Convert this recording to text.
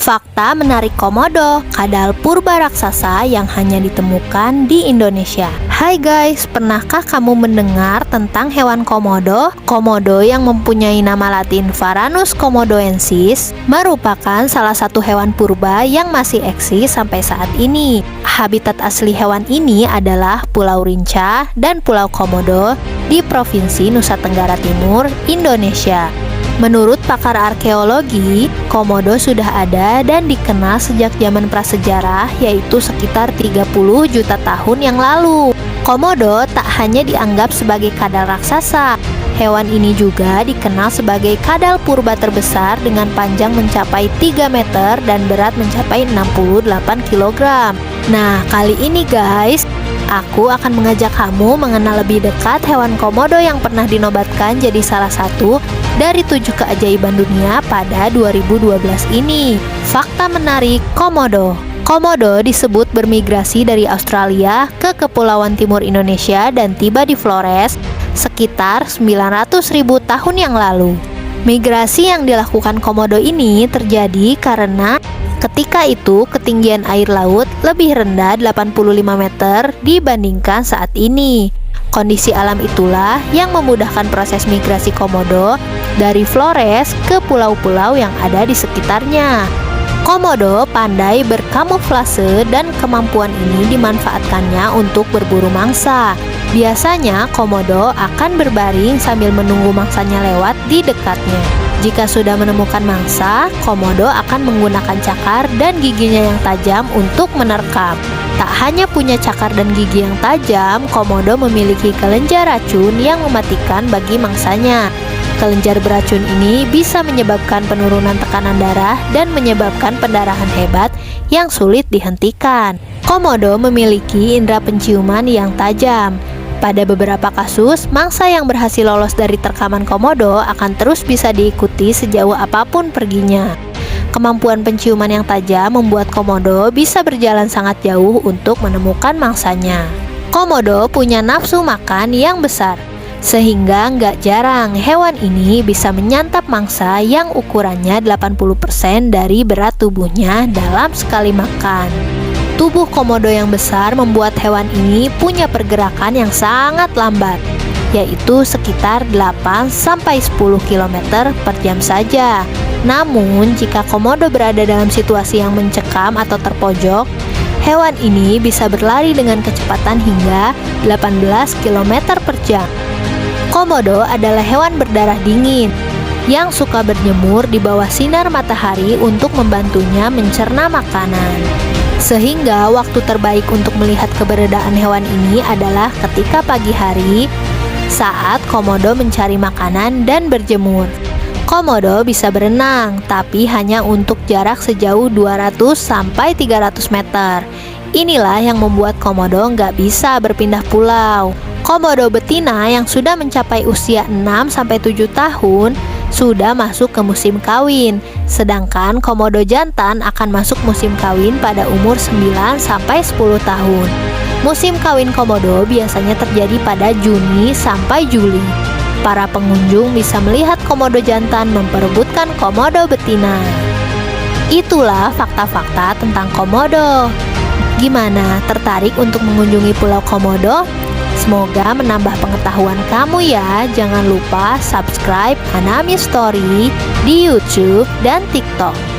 Fakta menarik komodo, kadal purba raksasa yang hanya ditemukan di Indonesia. Hai guys, pernahkah kamu mendengar tentang hewan komodo? Komodo yang mempunyai nama latin Varanus komodoensis merupakan salah satu hewan purba yang masih eksis sampai saat ini. Habitat asli hewan ini adalah Pulau Rinca dan Pulau Komodo di Provinsi Nusa Tenggara Timur, Indonesia. Menurut pakar arkeologi, komodo sudah ada dan dikenal sejak zaman prasejarah, yaitu sekitar 30 juta tahun yang lalu. Komodo tak hanya dianggap sebagai kadal raksasa, hewan ini juga dikenal sebagai kadal purba terbesar dengan panjang mencapai 3 meter dan berat mencapai 68 kg. Nah, kali ini guys, aku akan mengajak kamu mengenal lebih dekat hewan komodo yang pernah dinobatkan jadi salah satu dari 7 keajaiban dunia pada 2012 ini. Fakta menarik komodo. Komodo disebut bermigrasi dari Australia ke Kepulauan Timur Indonesia dan tiba di Flores sekitar 900.000 tahun yang lalu. Migrasi yang dilakukan komodo ini terjadi karena ketika itu ketinggian air laut lebih rendah 85 meter dibandingkan saat ini. Kondisi alam itulah yang memudahkan proses migrasi komodo dari Flores ke pulau-pulau yang ada di sekitarnya. Komodo pandai berkamuflase dan kemampuan ini dimanfaatkannya untuk berburu mangsa. Biasanya komodo akan berbaring sambil menunggu mangsanya lewat di dekatnya. Jika sudah menemukan mangsa, komodo akan menggunakan cakar dan giginya yang tajam untuk menerkam. Tak hanya punya cakar dan gigi yang tajam, komodo memiliki kelenjar racun yang mematikan bagi mangsanya. Kelenjar beracun ini bisa menyebabkan penurunan tekanan darah dan menyebabkan pendarahan hebat yang sulit dihentikan. Komodo memiliki indera penciuman yang tajam. Pada beberapa kasus, mangsa yang berhasil lolos dari terkaman komodo akan terus bisa diikuti sejauh apapun perginya. Kemampuan penciuman yang tajam membuat komodo bisa berjalan sangat jauh untuk menemukan mangsanya. Komodo punya nafsu makan yang besar, sehingga nggak jarang hewan ini bisa menyantap mangsa yang ukurannya 80% dari berat tubuhnya dalam sekali makan. Tubuh komodo yang besar membuat hewan ini punya pergerakan yang sangat lambat, yaitu sekitar 8-10 km per jam saja. Namun, jika komodo berada dalam situasi yang mencekam atau terpojok, hewan ini bisa berlari dengan kecepatan hingga 18 km per jam. Komodo adalah hewan berdarah dingin yang suka berjemur di bawah sinar matahari untuk membantunya mencerna makanan. Sehingga waktu terbaik untuk melihat keberadaan hewan ini adalah ketika pagi hari saat komodo mencari makanan dan berjemur. Komodo bisa berenang, tapi hanya untuk jarak sejauh 200-300 meter. Inilah yang membuat komodo nggak bisa berpindah pulau. Komodo betina yang sudah mencapai usia 6-7 tahun sudah masuk ke musim kawin, sedangkan komodo jantan akan masuk musim kawin pada umur 9-10 tahun. Musim kawin komodo biasanya terjadi pada Juni sampai Juli. Para pengunjung bisa melihat komodo jantan memperebutkan komodo betina. Itulah fakta-fakta tentang komodo. Gimana, tertarik untuk mengunjungi Pulau Komodo? Semoga menambah pengetahuan kamu ya. Jangan lupa subscribe Hanami Story di YouTube dan TikTok.